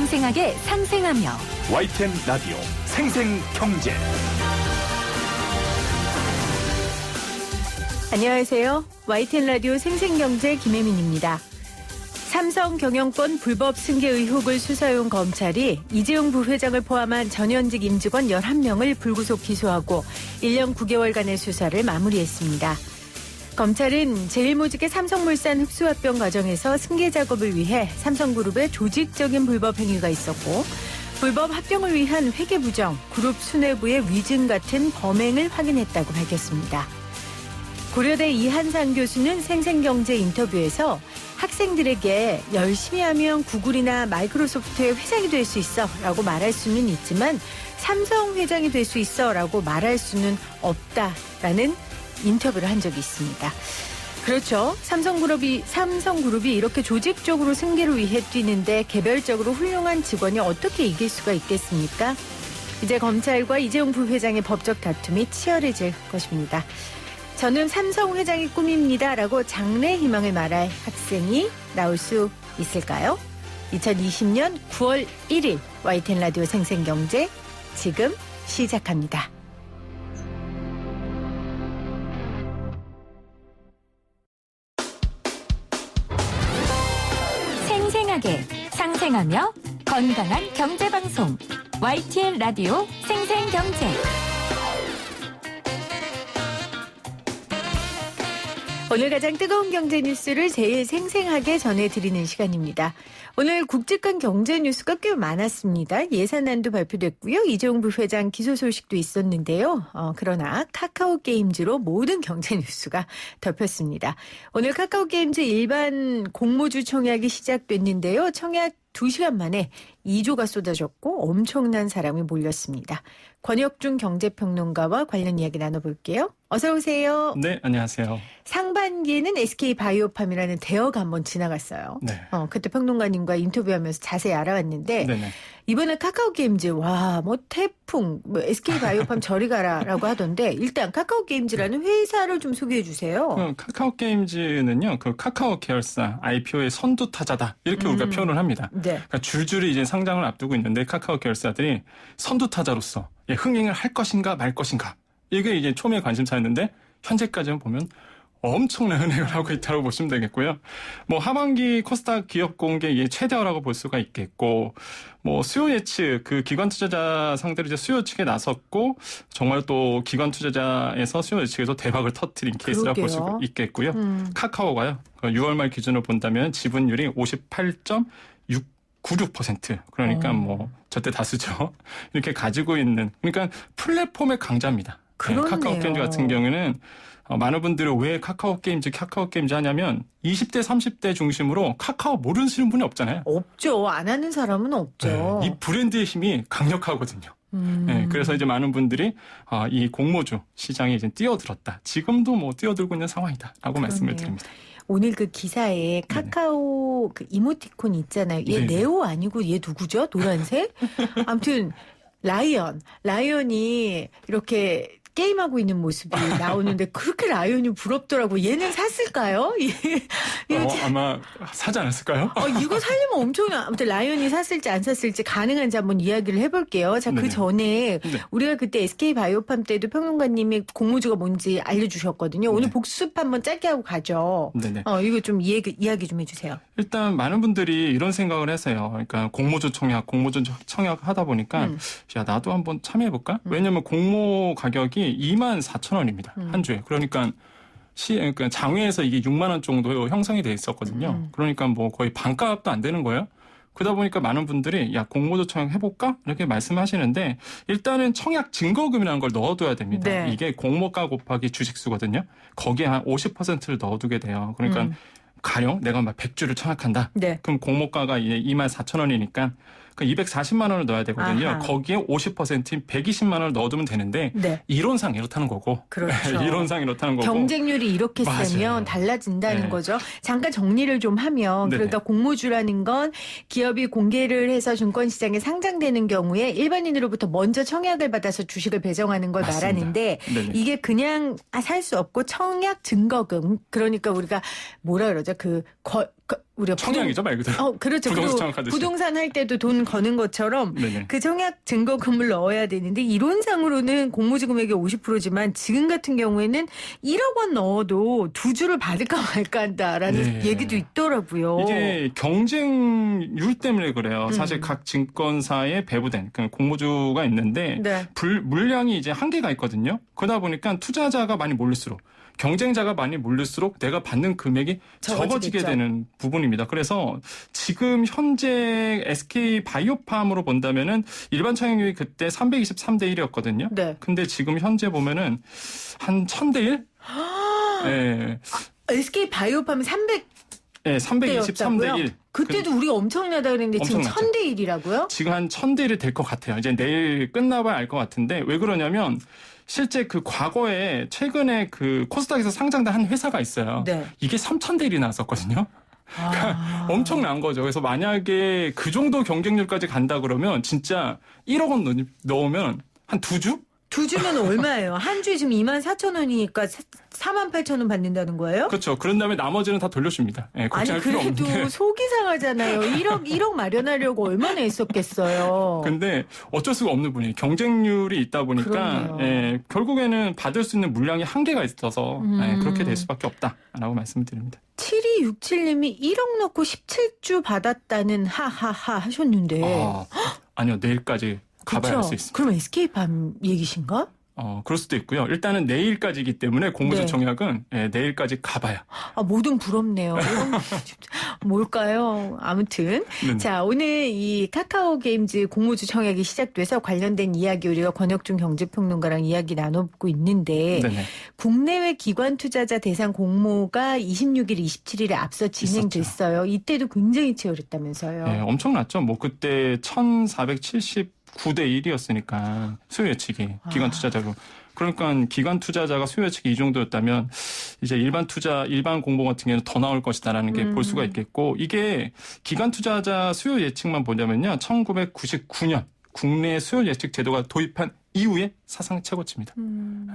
생생하게 상생하며 YTN 라디오 생생경제. 안녕하세요. YTN 라디오 생생경제 김혜민입니다. 삼성 경영권 불법 승계 의혹을 수사해온 검찰이 이재용 부회장을 포함한 전현직 임직원 11명을 불구속 기소하고 1년 9개월간의 수사를 마무리했습니다. 검찰은 제일모직의 삼성물산 흡수합병 과정에서 승계 작업을 위해 삼성그룹의 조직적인 불법 행위가 있었고 불법 합병을 위한 회계부정, 그룹 수뇌부의 위증 같은 범행을 확인했다고 밝혔습니다. 고려대 이한상 교수는 생생경제 인터뷰에서 학생들에게 열심히 하면 구글이나 마이크로소프트의 회장이 될 수 있어 라고 말할 수는 있지만 삼성 회장이 될 수 있어 라고 말할 수는 없다라는 인터뷰를 한 적이 있습니다. 그렇죠. 삼성그룹이 이렇게 조직적으로 승계를 위해 뛰는데 개별적으로 훌륭한 직원이 어떻게 이길 수가 있겠습니까? 이제 검찰과 이재용 부회장의 법적 다툼이 치열해질 것입니다. 저는 삼성 회장이 꿈입니다 라고 장래 희망을 말할 학생이 나올 수 있을까요? 2020년 9월 1일 YTN 라디오 생생경제 지금 시작합니다. 생생하게 상생하며 건강한 경제방송 YTN 라디오 생생경제. 오늘 가장 뜨거운 경제 뉴스를 제일 생생하게 전해드리는 시간입니다. 오늘 굵직한 경제 뉴스가 꽤 많았습니다. 예산안도 발표됐고요. 이재용 부회장 기소 소식도 있었는데요. 그러나 카카오게임즈로 모든 경제 뉴스가 덮였습니다. 오늘 카카오게임즈 일반 공모주 청약이 시작됐는데요. 청약 2시간 만에 2조가 쏟아졌고 엄청난 사람이 몰렸습니다. 권혁중 경제평론가와 관련 이야기 나눠볼게요. 어서 오세요. 네, 안녕하세요. 상반기에는 SK바이오팜이라는 대여가 한번 지나갔어요. 네. 그때 평론가님과 인터뷰하면서 자세히 알아봤는데 네네. 이번에 카카오게임즈 태풍 SK바이오팜 저리 가라라고 하던데 일단 카카오게임즈라는 회사를 좀 소개해 주세요. 카카오게임즈는요, 그 카카오 계열사 IPO의 선두 타자다 이렇게 우리가 표현을 합니다. 네. 그러니까 줄줄이 이제 상장을 앞두고 있는데 카카오 계열사들이 선두 타자로서 흥행을 할 것인가 말 것인가 이게 이제 초미의 관심사였는데 현재까지는 보면 엄청난 흥행을 하고 있다고 보시면 되겠고요. 하반기 코스닥 기업 공개 최대화라고 볼 수가 있겠고, 수요 예측, 그 기관 투자자 상대로 이제 수요 측에 나섰고, 정말 또 기관 투자자에서 수요 예측에서 대박을 터뜨린 케이스라고 볼 수 있겠고요. 카카오가요, 6월 말 기준으로 본다면 지분율이 58.96%. 그러니까 절대 다수죠. 이렇게 가지고 있는, 그러니까 플랫폼의 강자입니다. 그렇네요. 카카오게임즈 같은 경우에는 많은 분들이 왜 카카오게임즈 하냐면 20대, 30대 중심으로 카카오 모르시는 분이 없잖아요. 없죠. 안 하는 사람은 없죠. 네, 이 브랜드의 힘이 강력하거든요. 네, 그래서 이제 많은 분들이 이 공모주 시장에 이제 뛰어들었다. 지금도 뛰어들고 있는 상황이다라고 말씀을 드립니다. 오늘 그 기사에 카카오 그 이모티콘 있잖아요. 얘 네네. 네오 아니고 얘 누구죠? 노란색? 아무튼 라이언이 이렇게 게임하고 있는 모습이 나오는데 그렇게 라이언이 부럽더라고. 얘는 샀을까요? 아마 사지 않았을까요? 이거 살려면 엄청나. 아무튼 라이언이 샀을지 안 샀을지 가능한지 한번 이야기를 해볼게요. 자, 그 전에 우리가 그때 SK바이오팜 때도 평론가님이 공모주가 뭔지 알려주셨거든요. 오늘 복습 한번 짧게 하고 가죠. 네네. 이거 좀 이야기 좀 해주세요. 일단 많은 분들이 이런 생각을 하세요. 그러니까 공모주 청약 하다 보니까 야 나도 한번 참여해볼까? 왜냐하면 공모 가격이 24,000원입니다. 한 주에. 그러니까 장외에서 이게 6만 원 정도 형성이 돼 있었거든요. 그러니까 거의 반값도 안 되는 거예요. 그러다 보니까 많은 분들이 야 공모주 청약 해볼까? 이렇게 말씀하시는데 일단은 청약 증거금이라는 걸 넣어둬야 됩니다. 네. 이게 공모가 곱하기 주식수거든요. 거기에 한 50%를 넣어두게 돼요. 그러니까 가령 내가 100주를 청약한다. 네. 그럼 공모가가 이제 24,000원이니까 그 240만 원을 넣어야 되거든요. 아하. 거기에 50%인 120만 원을 넣어두면 되는데 네. 이론상 이렇다는 거고. 그렇죠. 이론상 이렇다는 거고. 경쟁률이 이렇게 맞아요. 세면 달라진다는 네. 거죠. 잠깐 정리를 좀 하면 네네. 그러니까 공모주라는 건 기업이 공개를 해서 증권시장에 상장되는 경우에 일반인으로부터 먼저 청약을 받아서 주식을 배정하는 걸 맞습니다. 말하는데 네네. 이게 그냥 살 수 없고 청약 증거금 그러니까 우리가 뭐라 그러죠? 그 우리가 청약이죠, 말 그대로. 그렇죠. 부동산 그리고 청약하듯이. 부동산 할 때도 돈 거는 것처럼 네네. 그 청약 증거금을 넣어야 되는데 이론상으로는 공모주 금액의 50%지만 지금 같은 경우에는 1억 원 넣어도 두 주를 받을까 말까 한다라는 네. 얘기도 있더라고요. 이게 경쟁률 때문에 그래요. 사실 각 증권사에 배부된 그 공모주가 있는데 네. 물량이 이제 한계가 있거든요. 그러다 보니까 투자자가 많이 몰릴수록 경쟁자가 많이 몰릴수록 내가 받는 금액이 적어지게 적어지겠죠. 되는 부분입니다. 그래서 지금 현재 SK 바이오팜으로 본다면은 일반 청약률이 그때 323대 1이었거든요. 네. 근데 지금 현재 보면은 한 1000대 1? 네. SK 바이오팜이 300대였다고요? 네, 323대 1. 그때도 우리가 엄청나다 그랬는데 지금 엄청났죠. 1000대 1이라고요? 지금 한 1000대 1이 될 것 같아요. 이제 내일 끝나봐야 알 것 같은데 왜 그러냐면 실제 그 과거에 최근에 그 코스닥에서 상장된 한 회사가 있어요. 네. 이게 3000대 1이 나왔었거든요. 그러니까 엄청난 거죠. 그래서 만약에 그 정도 경쟁률까지 간다 그러면 진짜 1억 원 넣으면 한 2주? 두 주면 얼마예요? 한 주에 지금 24,000원이니까 48,000원 받는다는 거예요? 그렇죠. 그런 다음에 나머지는 다 돌려줍니다. 네, 아니 걱정할 필요 없는 그래도 게. 속이 상하잖아요. 1억 마련하려고 얼마나 했었겠어요. 근데 어쩔 수가 없는 분이에요. 경쟁률이 있다 보니까 그럼요. 예, 결국에는 받을 수 있는 물량이 한계가 있어서 예, 그렇게 될 수밖에 없다라고 말씀을 드립니다. 7267님이 1억 넣고 17주 받았다는 하하하 하셨는데. 아니요. 내일까지 가봐야 할 수 있습니다. 그럼 SK밤 얘기신가? 그럴 수도 있고요. 일단은 내일까지이기 때문에 공모주 네. 청약은 예, 내일까지 가봐야. 뭐든 부럽네요. 뭘까요? 아무튼. 네. 자, 오늘 이 카카오 게임즈 공모주 청약이 시작돼서 관련된 이야기 우리가 권혁준 경제평론가랑 이야기 나눠보고 있는데 네네. 국내외 기관 투자자 대상 공모가 26일, 27일에 앞서 진행됐어요. 이때도 굉장히 치열했다면서요. 예, 엄청났죠. 뭐 그때 1479대 1이었으니까 수요 예측이 기관 투자자로. 그러니까 기관 투자자가 수요 예측이 이 정도였다면 이제 일반 공모 같은 경우는 더 나올 것이다라는 게 볼 수가 있겠고 이게 기관 투자자 수요 예측만 보자면요. 1999년 국내 수요 예측 제도가 도입한 이후에 사상 최고치입니다.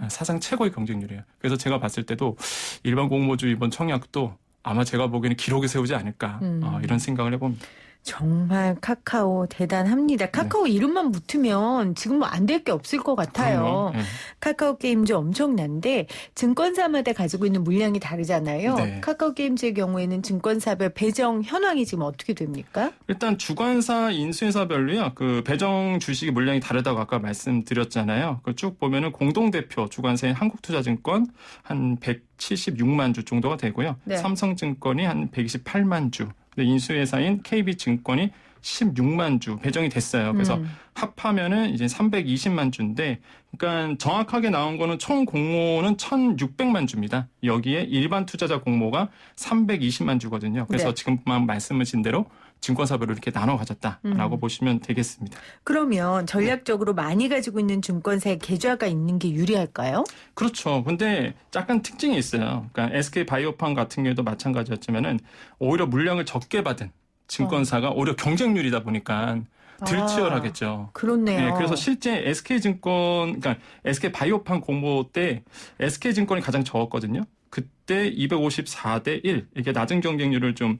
사상 최고의 경쟁률이에요. 그래서 제가 봤을 때도 일반 공모주 이번 청약도 아마 제가 보기에는 기록을 세우지 않을까 이런 생각을 해봅니다. 정말 카카오 대단합니다. 카카오 이름만 붙으면 지금 뭐 안 될 게 없을 것 같아요. 그럼요. 네. 카카오 게임즈 엄청난데 증권사마다 가지고 있는 물량이 다르잖아요. 네. 카카오 게임즈의 경우에는 증권사별 배정 현황이 지금 어떻게 됩니까? 일단 주관사 인수회사별로요. 그 배정 주식의 물량이 다르다고 아까 말씀드렸잖아요. 그 쭉 보면은 공동대표 주관사인 한국투자증권 한 176만 주 정도가 되고요. 네. 삼성증권이 한 128만 주. 인수회사인 KB증권이 16만 주 배정이 됐어요. 그래서 합하면은 이제 320만 주인데, 그러니까 정확하게 나온 거는 총 공모는 1,600만 주입니다. 여기에 일반 투자자 공모가 320만 주거든요. 그래서 네. 지금만 말씀하신 대로 증권사별로 이렇게 나눠 가졌다라고 보시면 되겠습니다. 그러면 전략적으로 많이 가지고 있는 증권사의 계좌가 있는 게 유리할까요? 그렇죠. 근데 약간 특징이 있어요. 그러니까 SK 바이오팜 같은 경우도 마찬가지였지만은 오히려 물량을 적게 받은 증권사가 오히려 경쟁률이다 보니까 덜 치열하겠죠. 그렇네요. 네, 그래서 실제 SK증권, 그러니까 SK 바이오팜 공모 때 SK증권이 가장 적었거든요. 그때 254대 1 이게 낮은 경쟁률을 좀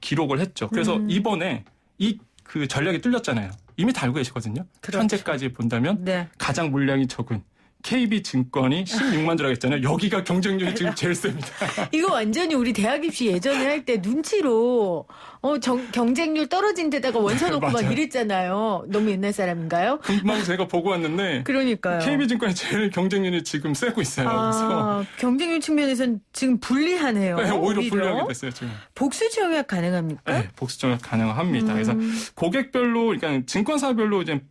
기록을 했죠. 그래서 이번에 그 전략이 뚫렸잖아요. 이미 다 알고 계시거든요. 그렇죠. 현재까지 본다면 네. 가장 물량이 적은 KB증권이 16만 주라고 했잖아요. 여기가 경쟁률이 지금 제일 셉니다. 이거 완전히 우리 대학 입시 예전에 할 때 눈치로 경쟁률 떨어진 데다가 원서 놓고 막 맞아요. 이랬잖아요. 너무 옛날 사람인가요? 금방 제가 보고 왔는데 그러니까요. KB증권이 제일 경쟁률이 지금 세고 있어요. 그래서 경쟁률 측면에서는 지금 불리하네요. 네, 오히려 불리하게 됐어요 지금. 복수 청약 가능합니까? 네, 복수 청약 가능합니다. 그래서 고객별로, 그러니까 증권사별로 이제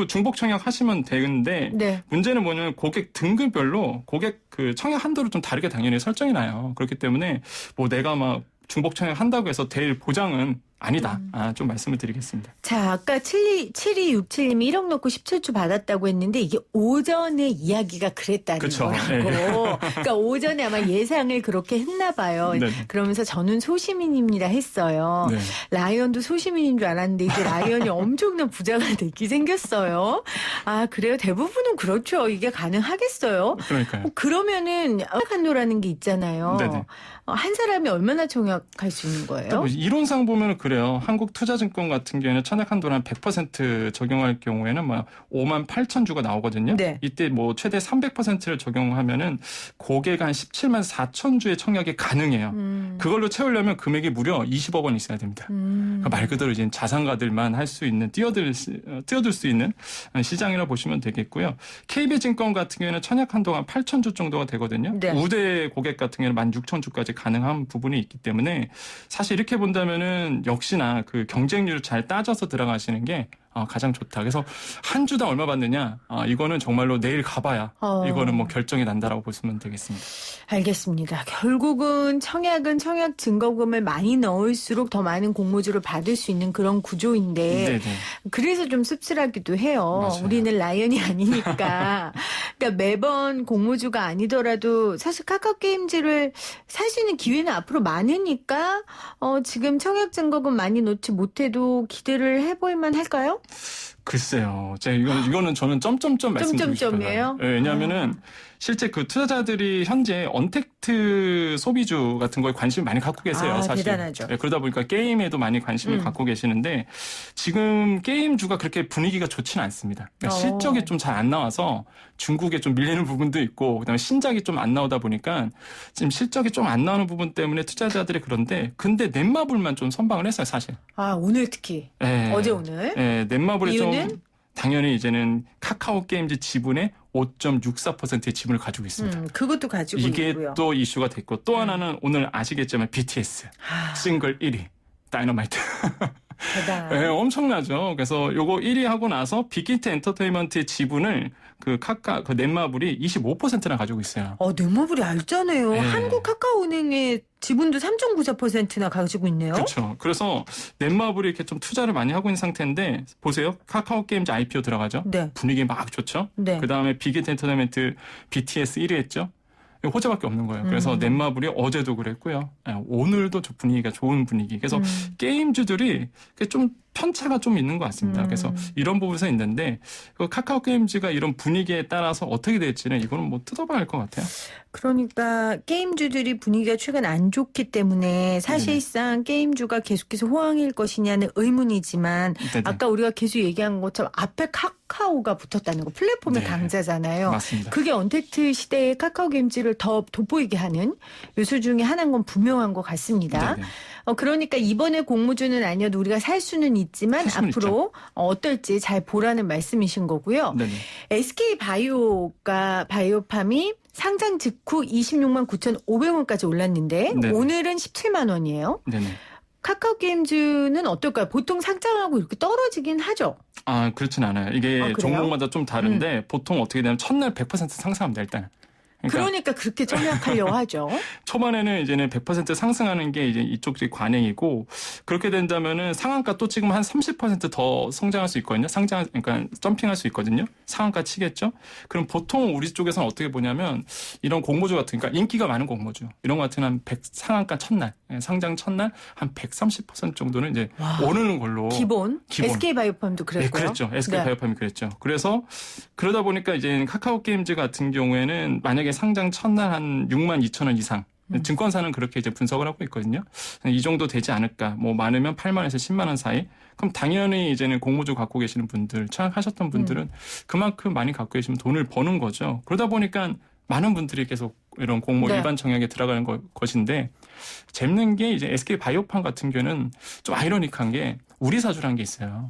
중복 청약 하시면 되는데 네. 문제는 뭐냐면 고객 등급별로 고객 그 청약 한도를 좀 다르게 당연히 설정이 나요. 그렇기 때문에 뭐 내가 막 중복 청약 한다고 해서 될 보장은 아니다. 좀 말씀을 드리겠습니다. 자, 아까 7267님이 1억 넣고 17주 받았다고 했는데 이게 오전에 이야기가 그랬다는 그쵸. 거라고. 네. 그러니까 오전에 아마 예상을 그렇게 했나 봐요. 네. 그러면서 저는 소시민입니다 했어요. 네. 라이언도 소시민인 줄 알았는데 이제 라이언이 엄청난 부자가 되기 생겼어요. 아, 그래요? 대부분은 그렇죠. 이게 가능하겠어요? 그러니까요. 그러면은 청약한도라는 게 있잖아요. 네네. 한 사람이 얼마나 청약할 수 있는 거예요? 뭐 이론상 보면 그래요. 한국투자증권 같은 경우에는 청약 한도를 한 100% 적용할 경우에는 뭐 5만 8천 주가 나오거든요. 네. 이때 뭐 최대 300%를 적용하면은 고객 한 17만 4천 주의 청약이 가능해요. 그걸로 채우려면 금액이 무려 20억 원 있어야 됩니다. 그러니까 말 그대로 이제 자산가들만 할 수 있는 뛰어들 수 있는 시장이라 보시면 되겠고요. KB증권 같은 경우에는 청약 한도가 한 8천 주 정도가 되거든요. 네. 우대 고객 같은 경우는 16,000주까지 가능한 부분이 있기 때문에 사실 이렇게 본다면은 역시나 그 경쟁률을 잘 따져서 들어가시는 게 가장 좋다. 그래서 한 주당 얼마 받느냐? 이거는 정말로 내일 가봐야 이거는 뭐 결정이 난다라고 보시면 되겠습니다. 알겠습니다. 결국은 청약은 청약 증거금을 많이 넣을수록 더 많은 공모주를 받을 수 있는 그런 구조인데 네네. 그래서 좀 씁쓸하기도 해요. 맞아요. 우리는 라이언이 아니니까. 그러니까 매번 공모주가 아니더라도 사실 카카오게임즈를 살 수 있는 기회는 앞으로 많으니까 지금 청약 증거금 많이 넣지 못해도 기대를 해볼 만할까요? 글쎄요. 제가 이거는 저는 점점점 말씀드리고 싶어요. 점점점이에요? 네, 왜냐하면은 실제 그 투자자들이 현재 언택트 소비주 같은 거에 관심을 많이 갖고 계세요. 사실. 대단하죠. 네, 그러다 보니까 게임에도 많이 관심을 갖고 계시는데 지금 게임주가 그렇게 분위기가 좋지는 않습니다. 그러니까 실적이 좀 잘 안 나와서 중국에 좀 밀리는 부분도 있고 그다음에 신작이 좀 안 나오다 보니까 지금 실적이 좀 안 나오는 부분 때문에 투자자들이 그런데 근데 넷마블만 좀 선방을 했어요, 사실. 오늘 특히. 네. 어제 오늘. 네, 넷마블이 이유는? 좀 당연히 이제는 카카오 게임즈 지분의 5.64%의 지분을 가지고 있습니다. 그것도 가지고 이게 있고요. 또 이슈가 됐고 또 하나는 오늘 아시겠지만 BTS 싱글 1위 다이너마이트. 대단. 네, 엄청나죠. 그래서 요거 1위 하고 나서 빅히트 엔터테인먼트의 지분을 그 넷마블이 25%나 가지고 있어요. 넷마블이 알잖아요. 네. 한국 카카오은행의 지분도 3.94%나 가지고 있네요. 그렇죠. 그래서 넷마블이 이렇게 좀 투자를 많이 하고 있는 상태인데 보세요. 카카오 게임즈 IPO 들어가죠. 네. 분위기 막 좋죠. 네. 그다음에 빅히트 엔터테인먼트 BTS 1위 했죠. 호재밖에 없는 거예요. 그래서 넷마블이 어제도 그랬고요. 오늘도 분위기가 좋은 분위기. 그래서 게임주들이 좀 편차가 좀 있는 것 같습니다. 그래서 이런 부분에서 있는데 카카오 게임즈가 이런 분위기에 따라서 어떻게 될지는 이거는 뭐 뜯어봐야 할 것 같아요. 그러니까 게임주들이 분위기가 최근 안 좋기 때문에 사실상 게임주가 계속해서 호황일 것이냐는 의문이지만 네네. 아까 우리가 계속 얘기한 것처럼 앞에 카카오가 붙었다는 거 플랫폼의 네. 강자잖아요. 맞습니다. 그게 언택트 시대에 카카오 게임즈를 더 돋보이게 하는 요소 중에 하나인 건 분명한 것 같습니다. 네네. 그러니까 이번에 공모주는 아니어도 우리가 살 수는 있지만 살 수는 앞으로 어떨지 잘 보라는 말씀이신 거고요. 네네. SK 바이오팜이 상장 직후 26만 9,500원까지 올랐는데 네네. 오늘은 17만 원이에요. 네네. 카카오 게임즈는 어떨까요? 보통 상장하고 이렇게 떨어지긴 하죠. 그렇진 않아요. 이게 그래요? 종목마다 좀 다른데 보통 어떻게 되면 첫날 100% 상승합니다, 일단. 그러니까 그렇게 청약하려고 하죠. 초반에는 이제는 100% 상승하는 게 이제 이쪽이 관행이고 그렇게 된다면은 상한가 또 찍으면 한 30% 더 성장할 수 있거든요. 그러니까 점핑할 수 있거든요. 상한가 치겠죠. 그럼 보통 우리 쪽에서는 어떻게 보냐면 이런 공모주 같은 그러니까 인기가 많은 공모주 이런 거 같은 한 상한가 첫날 상장 첫날 한 130% 정도는 이제 오르는 걸로 기본. SK 바이오팜도 그랬고요. 네, 그랬죠. SK 네. 바이오팜이 그랬죠. 그래서 그러다 보니까 이제 카카오 게임즈 같은 경우에는 만약에 상장 첫날 한 6만 2천 원 이상 증권사는 그렇게 이제 분석을 하고 있거든요. 이 정도 되지 않을까. 뭐 많으면 8만에서 10만 원 사이. 그럼 당연히 이제는 공모주 갖고 계시는 분들, 청약하셨던 분들은 그만큼 많이 갖고 계시면 돈을 버는 거죠. 그러다 보니까 많은 분들이 계속 이런 공모 네. 일반 청약에 들어가는 것인데 재밌는 게 이제 SK 바이오팜 같은 경우는 좀 아이러니한 게 우리 사주라는 게 있어요.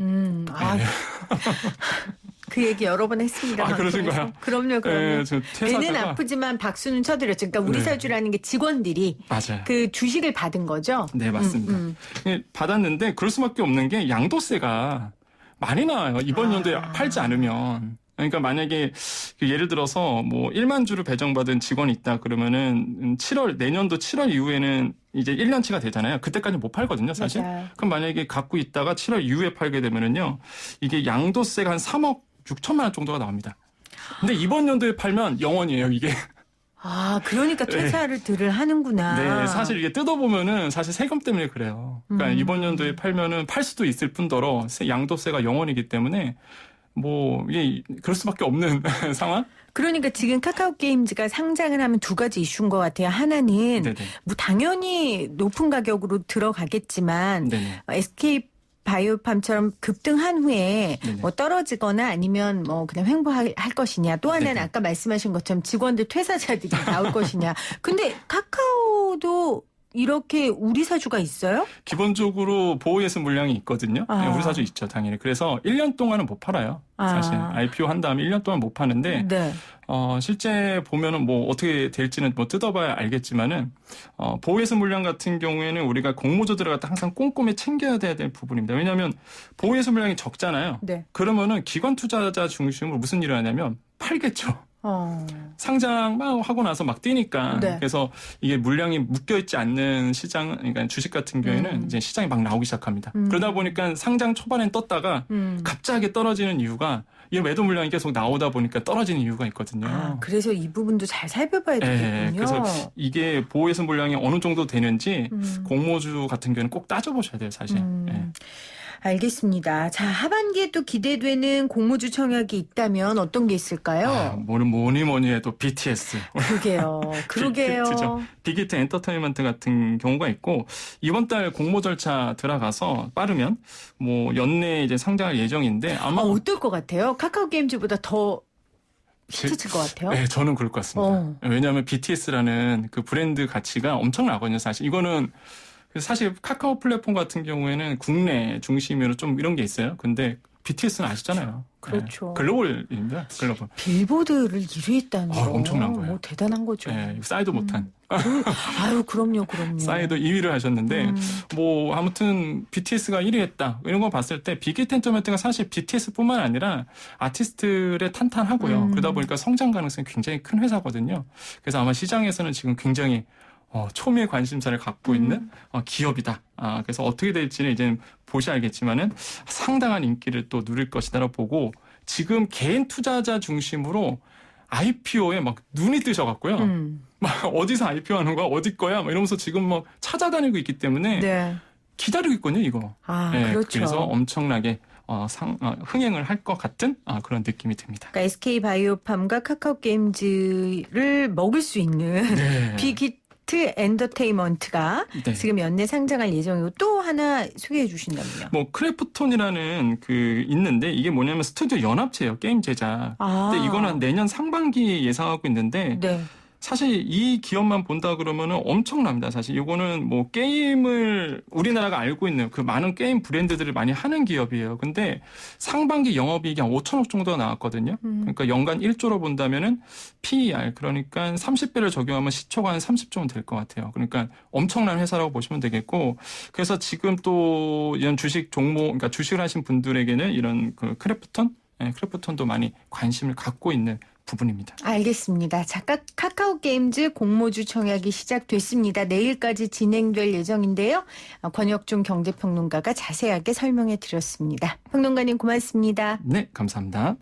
그 얘기 여러 번 했습니다. 그러신가요? 그럼요. 네, 저 배는 아프지만 박수는 쳐드렸죠. 그러니까 우리 네. 사주라는 게 직원들이 맞아요. 그 주식을 받은 거죠. 네, 맞습니다. 받았는데 그럴 수밖에 없는 게 양도세가 많이 나와요. 이번 연도에 팔지 않으면. 그러니까 만약에 예를 들어서 뭐 1만 주를 배정받은 직원이 있다 그러면은 내년도 7월 이후에는 이제 1년치가 되잖아요. 그때까지 못 팔거든요, 사실. 맞아요. 그럼 만약에 갖고 있다가 7월 이후에 팔게 되면은요, 이게 양도세가 한 3억 6천만 원 정도가 나옵니다. 근데 이번 연도에 팔면 0원이에요, 이게. 아, 그러니까 퇴사를 하는구나. 네, 사실 이게 뜯어보면은 사실 세금 때문에 그래요. 그러니까 이번 연도에 팔면은 팔 수도 있을 뿐더러 양도세가 0원이기 때문에 뭐 이게 그럴 수밖에 없는 상황? 그러니까 지금 카카오 게임즈가 상장을 하면 두 가지 이슈인 것 같아요. 하나는 네네. 뭐 당연히 높은 가격으로 들어가겠지만 네네. SK 바이오팜처럼 급등한 후에 네네. 뭐 떨어지거나 아니면 뭐 그냥 횡보할 것이냐. 또 하나는 네네. 아까 말씀하신 것처럼 직원들 퇴사자들이 나올 것이냐. 근데 카카오도 이렇게 우리 사주가 있어요? 기본적으로 보호예수 물량이 있거든요. 아. 우리 사주 있죠, 당연히. 그래서 1년 동안은 못 팔아요. 사실 아. IPO 한 다음에 1년 동안 못 파는데 네. 실제 보면은 뭐 어떻게 될지는 뭐 뜯어봐야 알겠지만은 보호예수 물량 같은 경우에는 우리가 공모주들을 갖다 항상 꼼꼼히 챙겨야 될 부분입니다. 왜냐하면 보호예수 물량이 적잖아요. 네. 그러면은 기관 투자자 중심으로 무슨 일을 하냐면 팔겠죠. 상장 막 하고 나서 막 뛰니까. 네. 그래서 이게 물량이 묶여있지 않는 시장, 그러니까 주식 같은 경우에는 이제 시장이 막 나오기 시작합니다. 그러다 보니까 상장 초반엔 떴다가 갑자기 떨어지는 이유가 이 매도 물량이 계속 나오다 보니까 떨어지는 이유가 있거든요. 아, 그래서 이 부분도 잘 살펴봐야 네, 되겠군요. 그래서 이게 보호예수 물량이 어느 정도 되는지 공모주 같은 경우는 꼭 따져보셔야 돼요, 사실. 네. 알겠습니다. 자, 하반기에 또 기대되는 공모주 청약이 있다면 어떤 게 있을까요? 뭐니 해도 BTS. 그러게요. 그렇죠. 빅히트 엔터테인먼트 같은 경우가 있고 이번 달 공모 절차 들어가서 빠르면 뭐 연내에 이제 상장할 예정인데 아마 어떨 것 같아요? 카카오 게임즈보다 더 히트칠 것 같아요? 네, 저는 그럴 것 같습니다. 왜냐하면 BTS라는 그 브랜드 가치가 엄청나거든요. 사실 이거는 사실 카카오 플랫폼 같은 경우에는 국내 중심으로 좀 이런 게 있어요. 근데 BTS는 아시잖아요. 그렇죠. 네, 글로벌입니다. 글로벌. 빌보드를 1위 했다는 거. 엄청난 거예요. 뭐 대단한 거죠. 네, 싸이도 못한. 아유, 그럼요. 싸이도 2위를 하셨는데 뭐 아무튼 BTS가 1위 했다. 이런 거 봤을 때 빅히트 엔터테인먼트가 사실 BTS뿐만 아니라 아티스트들의 탄탄하고요. 그러다 보니까 성장 가능성이 굉장히 큰 회사거든요. 그래서 아마 시장에서는 지금 굉장히 초미의 관심사를 갖고 있는 기업이다. 그래서 어떻게 될지는 이제 보시 알겠지만은 상당한 인기를 또 누릴 것이다라고 보고 지금 개인 투자자 중심으로 IPO에 막 눈이 뜨셔갖고요. 막 어디서 IPO 하는 거야? 어디 거야? 막 이러면서 지금 막 찾아다니고 있기 때문에 네. 기다리고 있거든요, 이거. 네, 그렇죠. 그래서 엄청나게 흥행을 할 것 같은 그런 느낌이 듭니다. 그러니까 SK 바이오팜과 카카오 게임즈를 먹을 수 있는 네. 빅히트 엔터테인먼트가 네. 지금 연내 상장할 예정이고 또 하나 소개해 주신다면요. 뭐 크래프톤이라는 그 있는데 이게 뭐냐면 스튜디오 연합체예요. 게임 제작. 근데 이거는 내년 상반기 예상하고 있는데 네. 사실 이 기업만 본다 그러면은 엄청납니다. 사실 이거는 뭐 게임을 우리나라가 알고 있는 그 많은 게임 브랜드들을 많이 하는 기업이에요. 근데 상반기 영업이익이 한 5천억 정도가 나왔거든요. 그러니까 연간 1조로 본다면은 PER 그러니까 30배를 적용하면 시초가 한 30조는 될 것 같아요. 그러니까 엄청난 회사라고 보시면 되겠고 그래서 지금 또 이런 주식 종목 그러니까 주식을 하신 분들에게는 이런 그 크래프톤도 많이 관심을 갖고 있는 부분입니다. 알겠습니다. 자, 카카오 게임즈 공모주 청약이 시작됐습니다. 내일까지 진행될 예정인데요. 권혁중 경제평론가가 자세하게 설명해 드렸습니다. 평론가님 고맙습니다. 네, 감사합니다.